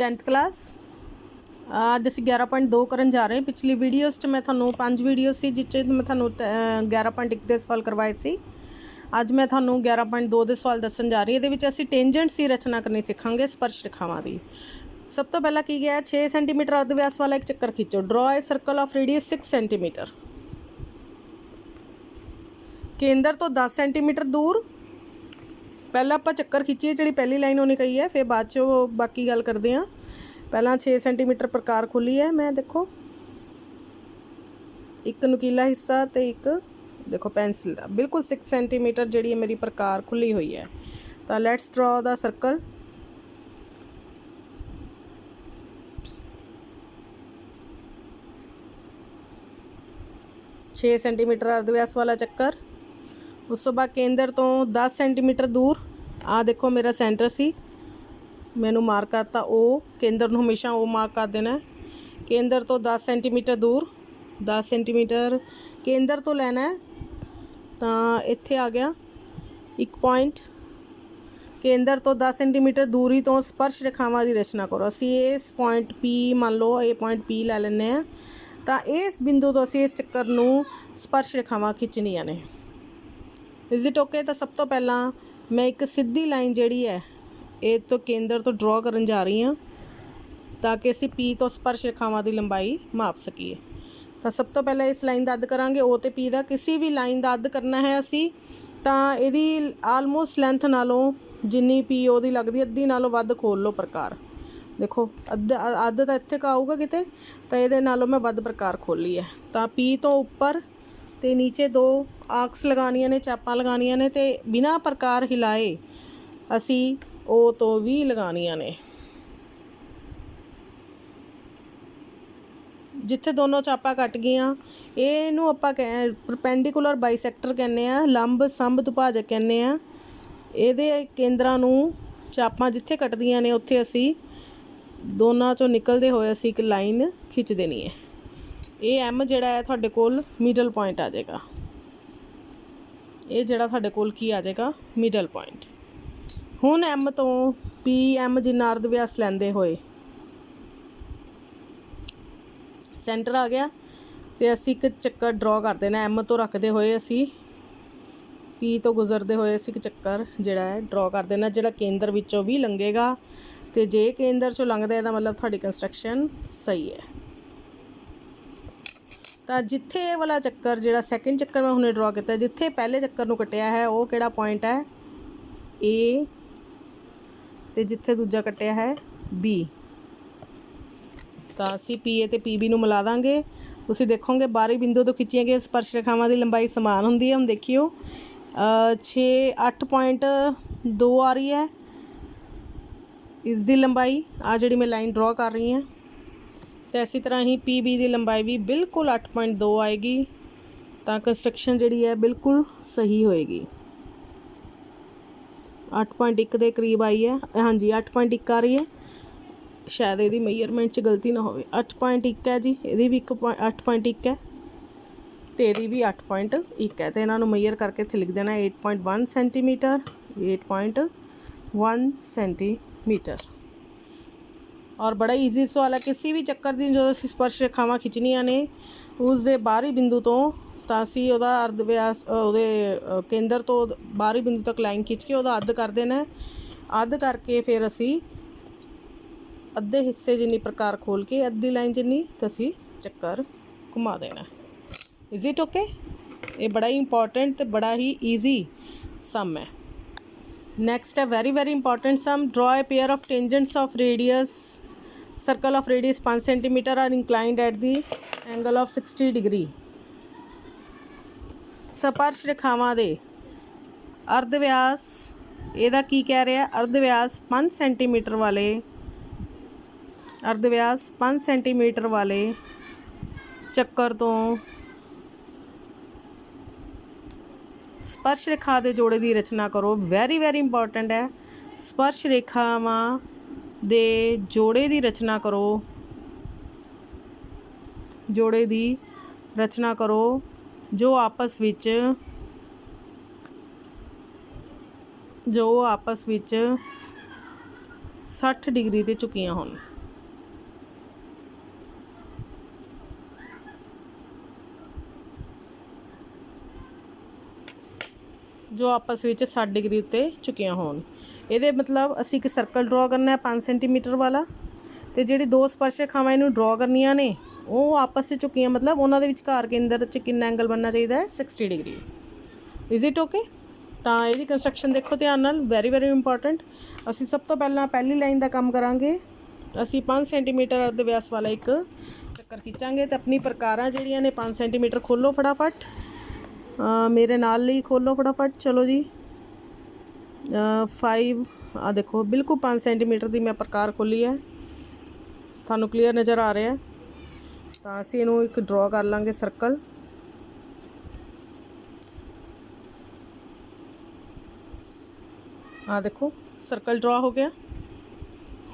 10th class ਅੱਜ ਅਸੀਂ 11.2 ਕਰਨ ਜਾ ਰਹੇ ਹਾਂ। ਪਿਛਲੀ ਵੀਡੀਓਜ਼ 'ਚ ਮੈਂ ਤੁਹਾਨੂੰ 5 ਵੀਡੀਓ ਸੀ ਜਿਸ 'ਚ ਮੈਂ ਤੁਹਾਨੂੰ 11.1 ਦੇ ਸਵਾਲ ਕਰਵਾਏ ਸੀ। ਅੱਜ ਮੈਂ ਤੁਹਾਨੂੰ 11.2 ਦੇ ਸਵਾਲ ਦੱਸਣ ਜਾ ਰਹੀ ਹਾਂ। ਇਹਦੇ ਵਿੱਚ ਅਸੀਂ ਟੈਂਜੈਂਟਸ ਦੀ ਰਚਨਾ ਕਰਨੀ ਸਿੱਖਾਂਗੇ, ਸਪਰਸ਼ ਰੇਖਾਵਾਂ ਦੀ। ਸਭ ਤੋਂ ਪਹਿਲਾਂ ਕੀ ਗਿਆ, 6 ਸੈਂਟੀਮੀਟਰ ਅਰਧ ਵਿਆਸ ਵਾਲਾ ਇੱਕ ਚੱਕਰ ਖਿੱਚੋ। ਡਰਾ ਏ ਸਰਕਲ ਆਫ ਰੇਡੀਅਸ 6 ਸੈਂਟੀਮੀਟਰ। ਕੇਂਦਰ ਤੋਂ 10 ਸੈਂਟੀਮੀਟਰ ਦੂਰ ਪਹਿਲਾਂ ਆਪਾਂ ਚੱਕਰ ਖਿੱਚੀਏ, ਜਿਹੜੀ ਪਹਿਲੀ ਲਾਈਨ ਉਹਨੇ ਕਹੀ ਹੈ, ਫਿਰ ਬਾਅਦ 'ਚ ਬਾਕੀ ਗੱਲ ਕਰਦੇ ਹਾਂ। ਪਹਿਲਾਂ 6 ਸੈਂਟੀਮੀਟਰ ਪ੍ਰਕਾਰ ਖੁੱਲੀ ਹੈ। ਮੈਂ ਦੇਖੋ ਇੱਕ ਨੁਕੀਲਾ ਹਿੱਸਾ ਅਤੇ ਇੱਕ ਦੇਖੋ ਪੈਨਸਿਲ ਦਾ, ਬਿਲਕੁਲ 6 ਸੈਂਟੀਮੀਟਰ ਜਿਹੜੀ ਮੇਰੀ ਪ੍ਰਕਾਰ ਖੁੱਲੀ ਹੋਈ ਹੈ। ਤਾਂ ਲੈਟਸ ਡਰਾ ਦਾ ਸਰਕਲ। ਛੇ ਸੈਂਟੀਮੀਟਰ ਅਰਧ ਵਿਆਸ ਵਾਲਾ ਚੱਕਰ। ਉਸ ਤੋਂ ਬਾਅਦ ਕੇਂਦਰ ਤੋਂ 10 ਸੈਂਟੀਮੀਟਰ ਦੂਰ, ਆਹ ਦੇਖੋ ਮੇਰਾ ਸੈਂਟਰ ਸੀ, ਮੈਨੂੰ ਮਾਰਕ ਕਰਤਾ O। ਕੇਂਦਰ ਨੂੰ ਹਮੇਸ਼ਾ O ਮਾਰਕ ਕਰ ਦੇਣਾ। ਕੇਂਦਰ ਤੋਂ 10 ਸੈਂਟੀਮੀਟਰ ਦੂਰ, 10 ਸੈਂਟੀਮੀਟਰ ਕੇਂਦਰ ਤੋਂ ਲੈਣਾ, ਤਾਂ ਇੱਥੇ ਆ ਗਿਆ ਇੱਕ ਪੁਆਇੰਟ। ਕੇਂਦਰ ਤੋਂ 10 ਸੈਂਟੀਮੀਟਰ ਦੂਰੀ ਤੋਂ ਸਪਰਸ਼ ਰੇਖਾਵਾਂ ਦੀ ਰਚਨਾ ਕਰੋ। ਅਸੀਂ ਇਸ ਪੁਆਇੰਟ P ਮੰਨ ਲਓ, ਇਹ ਪੁਆਇੰਟ P ਲੈ ਲੈਂਦੇ ਹਾਂ। ਤਾਂ ਇਸ ਬਿੰਦੂ ਤੋਂ ਅਸੀਂ ਇਸ ਚੱਕਰ ਨੂੰ ਸਪਰਸ਼ ਰੇਖਾਵਾਂ ਖਿੱਚਣੀਆਂ ਨੇ। Is it okay? ਤਾਂ ਸਭ ਤੋਂ ਪਹਿਲਾਂ ਮੈਂ ਇੱਕ ਸਿੱਧੀ ਲਾਈਨ ਜਿਹੜੀ ਹੈ ਇਹ ਤੋਂ ਕੇਂਦਰ ਤੋਂ ਡਰਾ ਕਰਨ ਜਾ ਰਹੀ ਹਾਂ, ਤਾਂ ਕਿ ਅਸੀਂ P ਤੋਂ ਸਪਰਸ਼ ਰੇਖਾਵਾਂ ਦੀ ਲੰਬਾਈ ਮਾਪ ਸਕੀਏ। ਤਾਂ ਸਭ ਤੋਂ ਪਹਿਲਾਂ ਇਸ ਲਾਈਨ ਦਾ ਅੱਧ ਕਰਾਂਗੇ, O ਅਤੇ P ਦਾ। ਕਿਸੇ ਵੀ ਲਾਈਨ ਦਾ ਅੱਧ ਕਰਨਾ ਹੈ ਅਸੀਂ, ਤਾਂ ਇਹਦੀ ਆਲਮੋਸਟ ਲੈਂਥ ਨਾਲੋਂ ਜਿੰਨੀ PO ਦੀ ਲੱਗਦੀ, ਅੱਧੀ ਨਾਲੋਂ ਵੱਧ ਖੋਲ੍ਹ ਲਓ ਪ੍ਰਕਾਰ। ਦੇਖੋ ਅੱਧ ਤਾਂ ਇੱਥੇ ਕਾ ਆਊਗਾ ਕਿਤੇ, ਤਾਂ ਇਹਦੇ ਨਾਲੋਂ ਮੈਂ ਵੱਧ ਪ੍ਰਕਾਰ ਖੋਲ੍ਹੀ ਹੈ। ਤਾਂ P ਤੋਂ ਉੱਪਰ ਅਤੇ ਨੀਚੇ 2 ਆਰਕਸ ਲਗਾਉਣੀਆਂ ਨੇ, ਚਾਪਾਂ ਲਗਾਉਣੀਆਂ ਨੇ, ਅਤੇ ਬਿਨਾਂ ਪ੍ਰਕਾਰ ਹਿਲਾਏ ਅਸੀਂ O ਤੋਂ ਵੀ ਲਗਾਉਣੀਆਂ ਨੇ। ਜਿੱਥੇ ਦੋਨੋਂ ਚਾਪਾਂ ਕੱਟ ਗਈਆਂ, ਇਹਨੂੰ ਆਪਾਂ ਪਰਪੈਂਡੀਕੂਲਰ ਬਾਈਸੈਕਟਰ ਕਹਿੰਦੇ ਹਾਂ, ਲੰਬ ਸੰਬ ਦੁਭਾਜਕ ਕਹਿੰਦੇ ਹਾਂ। ਇਹਦੇ ਕੇਂਦਰਾਂ ਨੂੰ ਚਾਪਾਂ ਜਿੱਥੇ ਕੱਟਦੀਆਂ ਨੇ ਉੱਥੇ ਅਸੀਂ ਦੋਨਾਂ 'ਚੋਂ ਨਿਕਲਦੇ ਹੋਏ ਅਸੀਂ ਇੱਕ ਲਾਈਨ ਖਿੱਚ ਦੇਣੀ ਹੈ। ਇਹ M ਜਿਹੜਾ ਹੈ ਤੁਹਾਡੇ ਕੋਲ ਮਿਡਲ ਪੁਆਇੰਟ ਆ ਜਾਏਗਾ। ਇਹ ਜਿਹੜਾ ਤੁਹਾਡੇ ਕੋਲ ਕੀ ਆ ਜਾਏਗਾ, ਮਿਡਲ ਪੁਆਇੰਟ। ਹੁਣ M ਤੋਂ PM ਜਿੰਨਾ ਅਰਧ ਵਿਆਸ ਲੈਂਦੇ ਹੋਏ ਸੈਂਟਰ ਆ ਗਿਆ, ਅਤੇ ਅਸੀਂ ਇੱਕ ਚੱਕਰ ਡਰਾ ਕਰ ਦੇਣਾ। M ਤੋਂ ਰੱਖਦੇ ਹੋਏ ਅਸੀਂ P ਤੋਂ ਗੁਜ਼ਰਦੇ ਹੋਏ ਅਸੀਂ ਇੱਕ ਚੱਕਰ ਜਿਹੜਾ ਹੈ ਡਰਾ ਕਰ ਦੇਣਾ, ਜਿਹੜਾ ਕੇਂਦਰ ਵਿੱਚੋਂ ਵੀ ਲੰਘੇਗਾ। ਅਤੇ ਜੇ ਕੇਂਦਰ 'ਚੋਂ ਲੰਘਦਾ ਇਹਦਾ ਮਤਲਬ ਤੁਹਾਡੀ ਕੰਸਟਰਕਸ਼ਨ ਸਹੀ ਹੈ। ਤਾਂ ਜਿੱਥੇ ਇਹ ਵਾਲਾ ਚੱਕਰ ਜਿਹੜਾ ਸੈਕਿੰਡ ਚੱਕਰ ਮੈਂ ਹੁਣੇ ਡਰਾ ਕੀਤਾ, ਜਿੱਥੇ ਪਹਿਲੇ ਚੱਕਰ ਨੂੰ ਕੱਟਿਆ ਹੈ ਉਹ ਕਿਹੜਾ ਪੁਆਇੰਟ ਹੈ, A, ਅਤੇ ਜਿੱਥੇ ਦੂਜਾ ਕੱਟਿਆ ਹੈ B। ਤਾਂ ਅਸੀਂ PA ਅਤੇ PB ਨੂੰ ਮਿਲਾ ਦਾਂਗੇ। ਤੁਸੀਂ ਦੇਖੋਗੇ ਬਾਹਰੀ ਬਿੰਦੂ ਤੋਂ ਖਿੱਚੀਆਂ ਗਈਆਂ ਸਪਰਸ਼ ਰੇਖਾਵਾਂ ਦੀ ਲੰਬਾਈ ਸਮਾਨ ਹੁੰਦੀ ਹੈ। ਹੁਣ ਦੇਖਿਓ 8.2 ਆ ਰਹੀ ਹੈ ਇਸ ਦੀ ਲੰਬਾਈ, ਆ ਜਿਹੜੀ ਮੈਂ ਲਾਈਨ ਡਰਾ ਕਰ ਰਹੀ ਹਾਂ। ਅਤੇ ਇਸੇ ਤਰ੍ਹਾਂ ਹੀ PB ਦੀ ਲੰਬਾਈ ਵੀ ਬਿਲਕੁਲ 8.2 ਆਏਗੀ। ਤਾਂ ਕੰਸਟਰਕਸ਼ਨ ਜਿਹੜੀ ਹੈ ਬਿਲਕੁਲ ਸਹੀ ਹੋਏਗੀ। 8.1 ਦੇ ਕਰੀਬ ਆਈ ਹੈ, ਹਾਂਜੀ 8.1 ਆ ਰਹੀ ਹੈ। ਸ਼ਾਇਦ ਇਹਦੀ ਮੇਜਰਮੈਂਟ 'ਚ ਗਲਤੀ ਨਾ ਹੋਵੇ। 8.1 ਹੈ ਜੀ, ਇਹਦੀ ਵੀ 8.1 ਹੈ, ਅਤੇ ਇਹਦੀ ਵੀ 8.1 ਹੈ। ਅਤੇ ਇਹਨਾਂ ਨੂੰ ਮੇਜਰ ਕਰਕੇ ਇੱਥੇ ਲਿਖ ਦੇਣਾ 8.1 ਸੈਂਟੀਮੀਟਰ, 8.1 ਸੈਂਟੀਮੀਟਰ। ਔਰ ਬੜਾ ਈਜ਼ੀ ਸਵਾਲ ਹੈ। ਕਿਸੇ ਵੀ ਚੱਕਰ ਦੀ ਜਦੋਂ ਅਸੀਂ ਸਪਰਸ਼ ਰੇਖਾਵਾਂ ਖਿੱਚਣੀਆਂ ਨੇ ਉਸ ਦੇ ਬਾਹਰੀ ਬਿੰਦੂ ਤੋਂ, ਤਾਂ ਅਸੀਂ ਉਹਦਾ ਅਰਧ ਵਿਆਸ ਉਹਦੇ ਕੇਂਦਰ ਤੋਂ ਬਾਹਰੀ ਬਿੰਦੂ ਤੱਕ ਲਾਈਨ ਖਿੱਚ ਕੇ ਉਹਦਾ ਅੱਧ ਕਰ ਦੇਣਾ। ਅੱਧ ਕਰਕੇ ਫਿਰ ਅਸੀਂ ਅੱਧੇ ਹਿੱਸੇ ਜਿੰਨੀ ਪ੍ਰਕਾਰ ਖੋਲ੍ਹ ਕੇ ਅੱਧੀ ਲਾਈਨ ਜਿੰਨੀ ਤਾਂ ਅਸੀਂ ਚੱਕਰ ਘੁਮਾ ਦੇਣਾ। Is it okay? ਇਹ ਬੜਾ ਹੀ ਇੰਪੋਰਟੈਂਟ ਅਤੇ ਬੜਾ ਹੀ ਈਜ਼ੀ ਸਮ ਹੈ। ਨੈਕਸਟ ਹੈ very very important sum. Draw a pair of tangents of radius circle of radius 5 centimetre are inclined at the angle of 60 degree. ਸਪਰਸ਼ ਰੇਖਾਵਾਂ ਦੇ ਅਰਧ ਵਿਆਸ, ਇਹਦਾ ਕੀ ਕਹਿ ਰਿਹਾ, ਅਰਧ ਵਿਆਸ 5 ਸੈਂਟੀਮੀਟਰ ਵਾਲੇ, ਅਰਧ ਵਿਆਸ 5 ਸੈਂਟੀਮੀਟਰ ਵਾਲੇ ਚੱਕਰ ਤੋਂ ਸਪਰਸ਼ ਰੇਖਾ ਦੇ ਜੋੜੇ ਦੀ ਰਚਨਾ ਕਰੋ। ਵੈਰੀ ਵੈਰੀ ਇੰਪੋਰਟੈਂਟ ਹੈ। ਸਪਰਸ਼ ਰੇਖਾਵਾਂ ਦੇ ਜੋੜੇ ਦੀ ਰਚਨਾ ਕਰੋ, ਜੋੜੇ ਦੀ ਰਚਨਾ ਕਰੋ ਜੋ ਆਪਸ ਵਿੱਚ 60 ਡਿਗਰੀ 'ਤੇ ਝੁਕੀਆਂ ਹੋਣ। ਜੋ ਆਪਸ ਵਿੱਚ 60 ਡਿਗਰੀ ਉੱਤੇ ਝੁਕੀਆਂ ਹੋਣ। ਇਹਦੇ ਮਤਲਬ ਅਸੀਂ ਇੱਕ ਸਰਕਲ ਡਰਾ ਕਰਨਾ ਹੈ 5 ਸੈਂਟੀਮੀਟਰ ਵਾਲਾ, ਤੇ ਜਿਹੜੀ ਦੋ ਸਪਰਸ਼ ਰੇਖਾਵਾਂ ਇਹਨੂੰ ਡਰਾ ਕਰਨੀਆਂ ਨੇ ਉਹ ਆਪਸ 'ਚ ਝੁਕੀਆਂ, ਮਤਲਬ ਉਹਨਾਂ ਦੇ ਵਿਚਕਾਰ ਕੇਂਦਰ 'ਚ ਕਿੰਨਾ ਐਂਗਲ ਬਣਨਾ ਚਾਹੀਦਾ ਹੈ 60 ਡਿਗਰੀ। Is it okay? ਤਾਂ ਇਹਦੀ ਕੰਸਟਰਕਸ਼ਨ ਦੇਖੋ ਧਿਆਨ ਨਾਲ, ਵੈਰੀ ਵੈਰੀ ਇੰਪੋਰਟੈਂਟ। ਅਸੀਂ ਸਭ ਤੋਂ ਪਹਿਲਾਂ ਪਹਿਲੀ ਲਾਈਨ ਦਾ ਕੰਮ ਕਰਾਂਗੇ। ਅਸੀਂ 5 ਸੈਂਟੀਮੀਟਰ ਅਰਧ ਵਿਆਸ ਵਾਲਾ ਇੱਕ ਚੱਕਰ ਖਿੱਚਾਂਗੇ ਤੇ ਆਪਣੀ ਪ੍ਰਕਾਰਾਂ ਜਿਹੜੀਆਂ ਨੇ 5 ਸੈਂਟੀਮੀਟਰ ਖੋਲੋ ਫਟਾਫਟ, ਮੇਰੇ ਨਾਲ ਲਈ ਖੋਲੋ ਫਟਾਫਟ। ਚਲੋ ਜੀ 5 ਆ ਦੇਖੋ ਬਿਲਕੁਲ 5 ਸੈਂਟੀਮੀਟਰ ਦੀ ਮੈਂ ਪ੍ਰਕਾਰ ਖੋਲੀ ਹੈ, ਤੁਹਾਨੂੰ ਕਲੀਅਰ ਨਜ਼ਰ ਆ ਰਿਹਾ। ਤਾਂ ਅਸੀਂ ਇਹਨੂੰ ਇੱਕ ਡਰਾ ਕਰ ਲਾਂਗੇ ਸਰਕਲ। ਆ ਦੇਖੋ ਸਰਕਲ ਡਰਾ ਹੋ ਗਿਆ।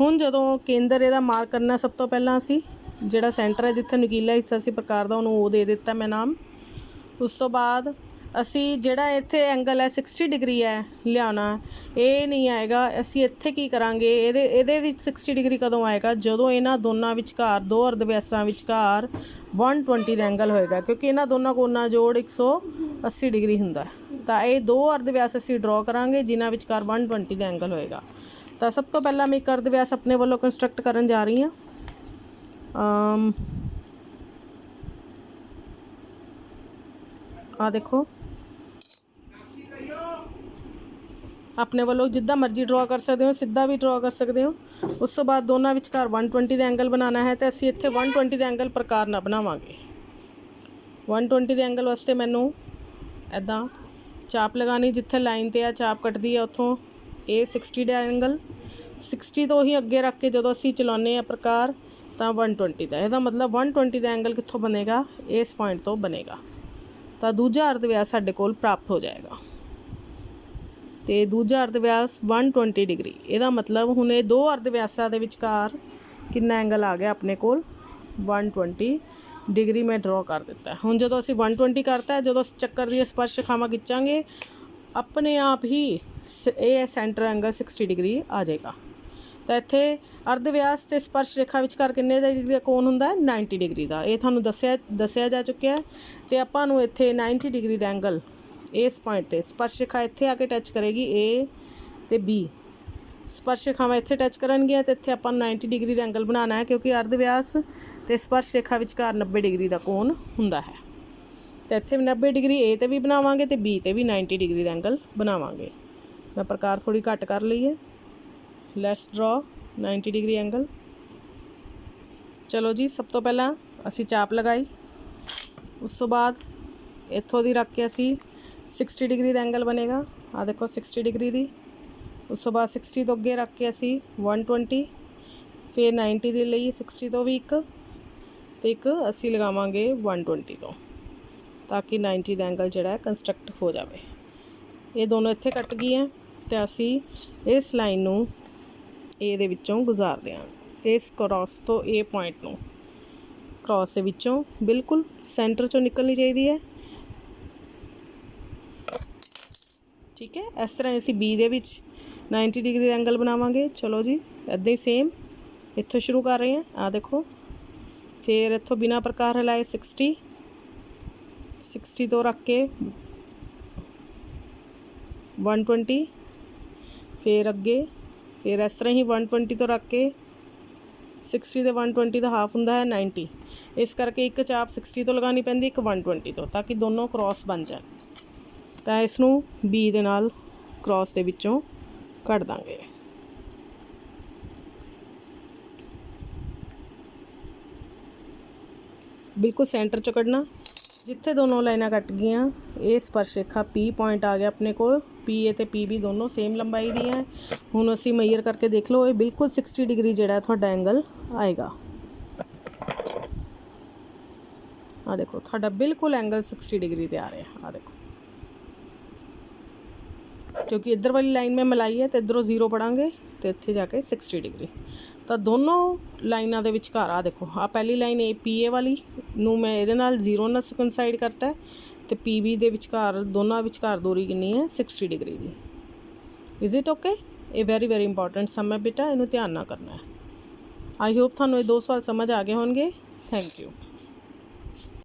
ਹੁਣ ਜਦੋਂ ਕੇਂਦਰ ਇਹਦਾ ਮਾਰਕ ਕਰਨਾ, ਸਭ ਤੋਂ ਪਹਿਲਾਂ ਅਸੀਂ ਜਿਹੜਾ ਸੈਂਟਰ ਹੈ ਜਿੱਥੇ ਨੁਕੀਲਾ ਹਿੱਸਾ ਸੀ ਪ੍ਰਕਾਰ ਦਾ ਉਹਨੂੰ ਉਹ ਦੇ ਦਿੱਤਾ ਮੈਂ ਨਾਮ। ਉਸ ਤੋਂ ਬਾਅਦ ਅਸੀਂ ਜਿਹੜਾ ਇੱਥੇ ਐਂਗਲ ਹੈ 60 ਡਿਗਰੀ ਹੈ ਲਿਆਉਣਾ, ਇਹ ਨਹੀਂ ਆਏਗਾ। ਅਸੀਂ ਇੱਥੇ ਕੀ ਕਰਾਂਗੇ, ਇਹਦੇ ਵਿੱਚ 60 ਡਿਗਰੀ ਕਦੋਂ ਆਏਗਾ, ਜਦੋਂ ਇਹਨਾਂ ਦੋਨਾਂ ਵਿਚਕਾਰ, ਦੋ ਅਰਧ ਵਿਆਸਾਂ ਵਿਚਕਾਰ 120 ਦਾ ਐਂਗਲ ਹੋਏਗਾ, ਕਿਉਂਕਿ ਇਹਨਾਂ ਦੋਨਾਂ ਕੋਣਾਂ ਜੋੜ 180 ਡਿਗਰੀ ਹੁੰਦਾ। ਤਾਂ ਇਹ ਦੋ ਅਰਧ ਵਿਆਸ ਅਸੀਂ ਡਰਾ ਕਰਾਂਗੇ ਜਿਨ੍ਹਾਂ ਵਿਚਕਾਰ 120 ਦਾ ਐਂਗਲ ਹੋਏਗਾ। ਤਾਂ ਸਭ ਤੋਂ ਪਹਿਲਾਂ ਮੈਂ ਇੱਕ ਅਰਧ ਵਿਆਸ ਆਪਣੇ ਵੱਲੋਂ ਕੰਸਟਰਕਟ ਕਰਨ ਜਾ ਰਹੀ ਹਾਂ। ਆ ਦੇਖੋ ਆਪਣੇ ਵੱਲੋਂ ਜਿੱਦਾਂ ਮਰਜ਼ੀ ਡਰਾ ਕਰ ਸਕਦੇ ਹੋ, ਸਿੱਧਾ ਵੀ ਡਰਾ ਕਰ ਸਕਦੇ ਹੋ। ਉਸ ਤੋਂ ਬਾਅਦ ਦੋਨਾਂ ਵਿਚਕਾਰ 120 ਦਾ ਐਂਗਲ ਬਣਾਉਣਾ ਹੈ, ਤੇ ਅਸੀਂ ਇੱਥੇ 120 ਦਾ ਐਂਗਲ ਪ੍ਰਕਾਰ ਨਾਲ ਬਣਾਵਾਂਗੇ। 120 ਦੇ ਐਂਗਲ ਵਾਸਤੇ ਮੈਨੂੰ ਇੱਦਾਂ ਚਾਪ ਲਗਾਉਣੀ, ਜਿੱਥੇ ਲਾਈਨ 'ਤੇ ਆ ਚਾਪ ਕੱਟਦੀ ਹੈ ਉੱਥੋਂ ਇਹ 60 ਦਾ ਐਂਗਲ, 60 ਤੋਂ ਹੀ ਅੱਗੇ ਰੱਖ ਕੇ ਜਦੋਂ ਅਸੀਂ ਚਲਾਉਂਦੇ ਹਾਂ ਪ੍ਰਕਾਰ ਤਾਂ 120 ਦਾ। ਇਹਦਾ ਮਤਲਬ 120 ਦਾ ਐਂਗਲ ਕਿੱਥੋਂ ਬਣੇਗਾ, ਇਸ ਪੁਆਇੰਟ ਤੋਂ ਬਣੇਗਾ। ਤਾਂ ਦੂਜਾ ਅਰਧ ਵਿਆਸ ਸਾਡੇ ਕੋਲ ਪ੍ਰਾਪਤ ਹੋ ਜਾਏਗਾ। ਤੇ ਦੂਜਾ ਅਰਧ ਵਿਆਸ 120 ਡਿਗਰੀ। ਇਹਦਾ ਮਤਲਬ ਹੁਣ ਇਹ ਦੋ ਅਰਧ ਵਿਆਸਾਂ ਦੇ ਵਿਚਕਾਰ ਕਿੰਨਾ ਐਂਗਲ ਆ ਗਿਆ ਆਪਣੇ ਕੋਲ, 120 ਡਿਗਰੀ ਮੈਂ ਡਰਾ ਕਰ ਦਿੱਤਾ। ਹੁਣ ਜਦੋਂ ਅਸੀਂ 120 ਕਰਤਾ, ਜਦੋਂ ਚੱਕਰ ਦੀਆਂ ਸਪਰਸ਼ ਰੇਖਾਵਾਂ ਖਿੱਚਾਂਗੇ ਆਪਣੇ ਆਪ ਹੀ ਇਹ ਸੈਂਟਰ ਐਂਗਲ 60 ਡਿਗਰੀ ਆ ਜਾਏਗਾ। ਤਾਂ ਇੱਥੇ ਅਰਧ ਵਿਆਸ ਤੇ ਸਪਰਸ਼ ਰੇਖਾ ਵਿਚਕਾਰ ਕਿੰਨੇ ਦਾ ਡਿਗਰੀ ਦਾ ਕੋਣ ਹੁੰਦਾ ਹੈ, 90 ਡਿਗਰੀ ਦਾ। ਇਹ ਤੁਹਾਨੂੰ ਦੱਸਿਆ ਜਾ ਚੁੱਕਿਆ। ਤੇ ਆਪਾਂ ਨੂੰ ਇੱਥੇ 90 ਡਿਗਰੀ ਦਾ ਐਂਗਲ ਇਸ ਪੁਆਇੰਟ 'ਤੇ ਸਪਰਸ਼ ਰੇਖਾ ਇੱਥੇ ਆ ਕੇ ਟੱਚ ਕਰੇਗੀ, A ਤੇ B ਸਪਰਸ਼ ਰੇਖਾਵਾਂ ਇੱਥੇ ਟੱਚ ਕਰਨਗੀਆਂ, ਤੇ ਇੱਥੇ ਆਪਾਂ 90 ਡਿਗਰੀ ਦਾ ਐਂਗਲ ਬਣਾਉਣਾ ਹੈ, ਕਿਉਂਕਿ ਅਰਧ ਵਿਆਸ ਤੇ ਸਪਰਸ਼ ਰੇਖਾ ਵਿਚਕਾਰ 90 ਡਿਗਰੀ ਦਾ ਕੋਣ ਹੁੰਦਾ ਹੈ। ਤੇ ਇੱਥੇ 90 ਡਿਗਰੀ A ਤੇ ਵੀ ਬਣਾਵਾਂਗੇ ਤੇ B ਤੇ ਵੀ 90 ਡਿਗਰੀ ਦਾ ਐਂਗਲ ਬਣਾਵਾਂਗੇ। ਮੈਂ ਪ੍ਰਕਾਰ ਥੋੜ੍ਹੀ ਘੱਟ ਕਰ ਲਈ ਹੈ। ਲੈਟਸ ਡਰਾ 90 ਡਿਗਰੀ ਐਂਗਲ। ਚਲੋ ਜੀ ਸਭ ਤੋਂ ਪਹਿਲਾਂ ਅਸੀਂ ਚਾਪ ਲਗਾਈ, ਉਸ ਤੋਂ ਬਾਅਦ ਇੱਥੋਂ ਦੀ ਰੱਖ ਕੇ ਅਸੀਂ 60 ਡਿਗਰੀ ਦਾ ਐਂਗਲ ਬਣੇਗਾ। ਆ ਦੇਖੋ 60 ਡਿਗਰੀ ਦੀ। ਉਸ ਤੋਂ ਬਾਅਦ 60 ਤੋਂ ਅੱਗੇ ਰੱਖ ਕੇ ਅਸੀਂ 120, ਫਿਰ 90 ਦੇ ਲਈ 60 ਤੋਂ ਵੀ ਇੱਕ, ਤੇ ਇੱਕ ਅਸੀਂ ਲਗਾਵਾਂਗੇ 120 ਤੋਂ, ਤਾਂ ਕਿ 90 ਦਾ ਐਂਗਲ ਜਿਹੜਾ ਹੈ ਕੰਸਟਰਕਟ ਹੋ ਜਾਵੇ। ਇਹ ਦੋਨੋਂ ਇੱਥੇ ਕੱਟ ਗਈਆਂ ਤੇ ਅਸੀਂ ਇਸ ਲਾਈਨ ਨੂੰ A ਦੇ ਵਿੱਚੋਂ ਗੁਜ਼ਾਰਦੇ ਹਾਂ। ਇਸ ਕ੍ਰੋਸ ਤੋਂ A ਪੁਆਇੰਟ ਨੂੰ ਕ੍ਰੋਸ ਦੇ ਵਿੱਚੋਂ ਬਿਲਕੁਲ ਸੈਂਟਰ 'ਚੋਂ ਨਿਕਲਣੀ ਚਾਹੀਦੀ ਹੈ। ਠੀਕ ਹੈ, ਇਸ ਤਰ੍ਹਾਂ ਅਸੀਂ B ਦੇ ਵਿੱਚ 90 ਡਿਗਰੀ ਦਾ ਐਂਗਲ ਬਣਾਵਾਂਗੇ। ਚਲੋ ਜੀ ਇੱਦਾਂ ਹੀ ਸੇਮ ਇੱਥੋਂ ਸ਼ੁਰੂ ਕਰ ਰਹੇ ਹਾਂ। ਆ ਦੇਖੋ ਫਿਰ ਇੱਥੋਂ ਬਿਨਾਂ ਪ੍ਰਕਾਰ ਹਿਲਾਏ 60 ਤੋਂ ਰੱਖ ਕੇ 120, ਫਿਰ ਅੱਗੇ, ਫਿਰ ਇਸ ਤਰ੍ਹਾਂ ਹੀ 120 ਤੋਂ ਰੱਖ ਕੇ 60 ਦੇ 120 ਦਾ ਹਾਫ ਹੁੰਦਾ ਹੈ 90। ਇਸ ਕਰਕੇ ਇੱਕ ਚਾਪ 60 ਤੋਂ ਲਗਾਉਣੀ ਪੈਂਦੀ, ਇੱਕ 120 ਤੋਂ, ਤਾਂ ਕਿ ਦੋਨੋਂ ਕ੍ਰੋਸ ਬਣ ਜਾਣ। ਤਾਂ ਇਸ ਨੂੰ B ਦੇ ਨਾਲ ਕ੍ਰੋਸ ਦੇ ਵਿੱਚੋਂ ਕੱਢ ਦਾਂਗੇ। ਬਿਲਕੁਲ ਸੈਂਟਰ 'ਚੋਂ ਕੱਢਣਾ। ਜਿੱਥੇ ਦੋਨੋਂ ਲਾਈਨਾਂ ਕੱਟ ਗਈਆਂ ਇਹ ਸਪਰਸ਼ ਰੇਖਾ P ਪੁਆਇੰਟ ਆ ਗਿਆ ਆਪਣੇ ਕੋਲ। PA ਤੇ PB ਦੋਨੋਂ ਸੇਮ ਲੰਬਾਈ ਦੀਆਂ ਹੈ। ਹੁਣ ਅਸੀਂ ਮੇਜਰ ਕਰਕੇ ਦੇਖ ਲਓ, ਇਹ ਬਿਲਕੁਲ 60 ਡਿਗਰੀ ਜਿਹੜਾ ਤੁਹਾਡਾ ਐਂਗਲ ਆਏਗਾ। ਆ ਦੇਖੋ ਤੁਹਾਡਾ ਬਿਲਕੁਲ ਐਂਗਲ 60 ਡਿਗਰੀ 'ਤੇ ਆ ਰਿਹਾ। ਆ ਦੇਖੋ ਕਿਉਂਕਿ ਇੱਧਰ ਵਾਲੀ ਲਾਈਨ ਮੈਂ ਮਿਲਾਈ ਹੈ ਤੇ ਇੱਧਰੋਂ 0 ਪੜਾਂਗੇ ਤੇ ਇੱਥੇ ਜਾ ਕੇ 60 ਡਿਗਰੀ। ਤਾਂ ਦੋਨੋਂ ਲਾਈਨਾਂ ਦੇ ਵਿਚਕਾਰ ਆ ਦੇਖੋ, ਆ ਪਹਿਲੀ ਲਾਈਨ PA ਵਾਲੀ ਨੂੰ ਮੈਂ ਇਹਦੇ ਨਾਲ 0 ਨਾਲ ਕੰਸਾਈਡ ਕਰਤਾ, ਤੇ PB ਦੇ ਵਿਚਕਾਰ ਦੋਨਾਂ ਵਿਚਕਾਰ ਦੂਰੀ ਕਿੰਨੀ ਹੈ 60 degree the. Is it okay? ਇਹ ਵੈਰੀ ਵੈਰੀ ਇੰਪੋਰਟੈਂਟ ਸਮ ਹੈ ਬੇਟਾ, ਇਹਨੂੰ ਧਿਆਨ ਨਾਲ ਕਰਨਾ ਹੈ। ਆਈ ਹੋਪ ਤੁਹਾਨੂੰ ਇਹ 2 ਸਵਾਲ ਸਮਝ ਆ ਗਏ ਹੋਣਗੇ। Thank you.